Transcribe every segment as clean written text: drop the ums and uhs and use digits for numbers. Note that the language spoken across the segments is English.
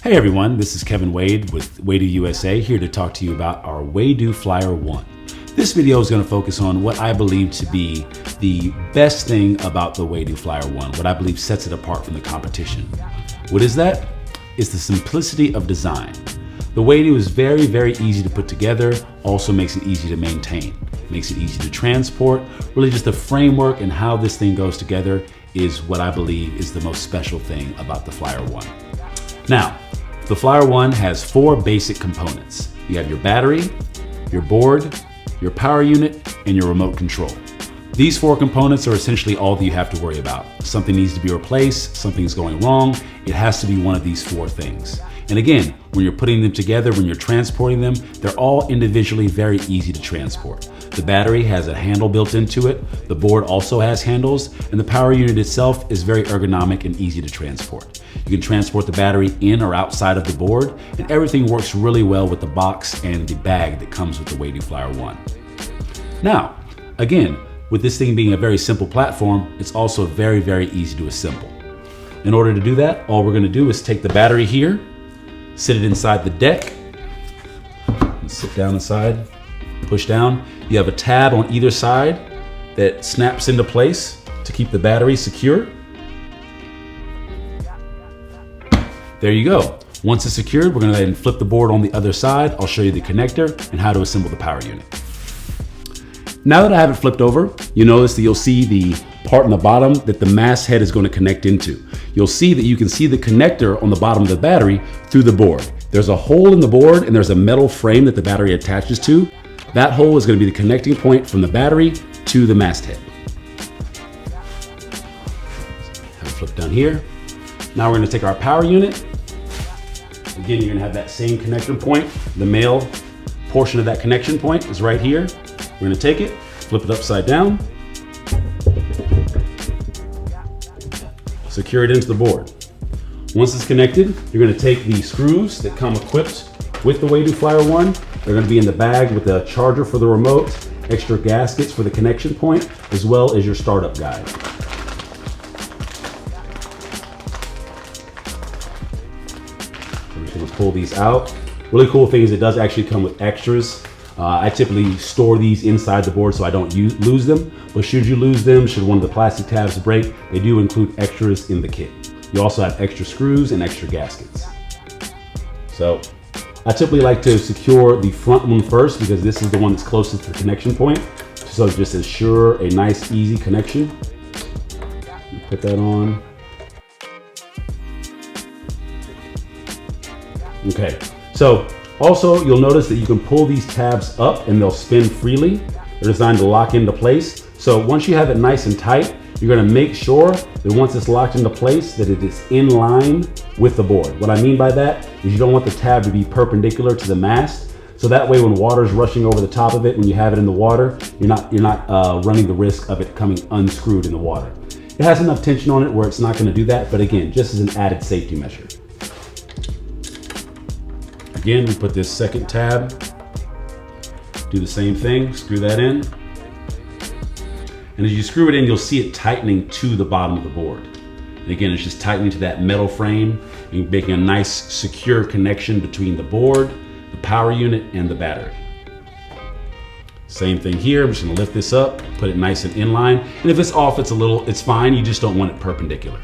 Hey everyone, this is Kevin Wade with Waydoo USA, here to talk to you about our Waydoo Flyer One. This video is going to focus on what I believe to be the best thing about the Waydoo Flyer One, what I believe sets it apart from the competition. What is that? It's the simplicity of design. The Waydoo is very, very easy to put together, also makes it easy to maintain, makes it easy to transport. Really just the framework and how this thing goes together is what I believe is the most special thing about the Flyer One. Now, the Flyer One has four basic components. You have your battery, your board, your power unit, and your remote control. These four components are essentially all that you have to worry about. Something needs to be replaced, something's going wrong, it has to be one of these four things. And again, when you're putting them together, when you're transporting them, they're all individually very easy to transport. The battery has a handle built into it, the board also has handles, and the power unit itself is very ergonomic and easy to transport. You can transport the battery in or outside of the board, and everything works really well with the box and the bag that comes with the Waydoo Flyer One. Now, again, with this thing being a very simple platform, it's also very, very easy to assemble. In order to do that, all we're gonna do is take the battery here, sit it inside the deck, and sit down inside, push down. You have a tab on either side that snaps into place to keep the battery secure. There you go. Once it's secured, we're gonna go ahead and flip the board on the other side. I'll show you the connector and how to assemble the power unit. Now that I have it flipped over, you notice that you'll see the part on the bottom that the mast head is going to connect into. You'll see that you can see the connector on the bottom of the battery through the board. There's a hole in the board and there's a metal frame that the battery attaches to. That hole is going to be the connecting point from the battery to the mast head. Have it flip down here. Now we're going to take our power unit. Again, you're going to have that same connector point. The male portion of that connection point is right here. We're going to take it, flip it upside down, secure it into the board. Once it's connected, you're going to take the screws that come equipped with the Waydoo Flyer One. They're going to be in the bag with the charger for the remote, extra gaskets for the connection point, as well as your startup guide. I'm just going to pull these out. Really cool thing is it does actually come with extras. I typically store these inside the board so I don't lose them, but should you lose them, should one of the plastic tabs break, they do include extras in the kit. You also have extra screws and extra gaskets. So I typically like to secure the front one first because this is the one that's closest to the connection point. So just ensure a nice, easy connection. Put that on. Okay, so also, you'll notice that you can pull these tabs up and they'll spin freely. They're designed to lock into place. So once you have it nice and tight, you're gonna make sure that once it's locked into place, that it is in line with the board. What I mean by that is you don't want the tab to be perpendicular to the mast. So that way when water's rushing over the top of it, when you have it in the water, you're not running the risk of it coming unscrewed in the water. It has enough tension on it where it's not gonna do that, but again, just as an added safety measure. Again, we put this second tab, do the same thing, screw that in. And as you screw it in, you'll see it tightening to the bottom of the board. And again, it's just tightening to that metal frame and making a nice secure connection between the board, the power unit, and the battery. Same thing here, I'm just gonna lift this up, put it nice and in line. And if it's off, it's fine, you just don't want it perpendicular.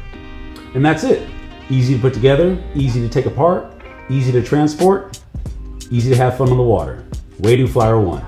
And that's it. Easy to put together, easy to take apart, easy to transport, easy to have fun on the water. Waydoo Flyer One.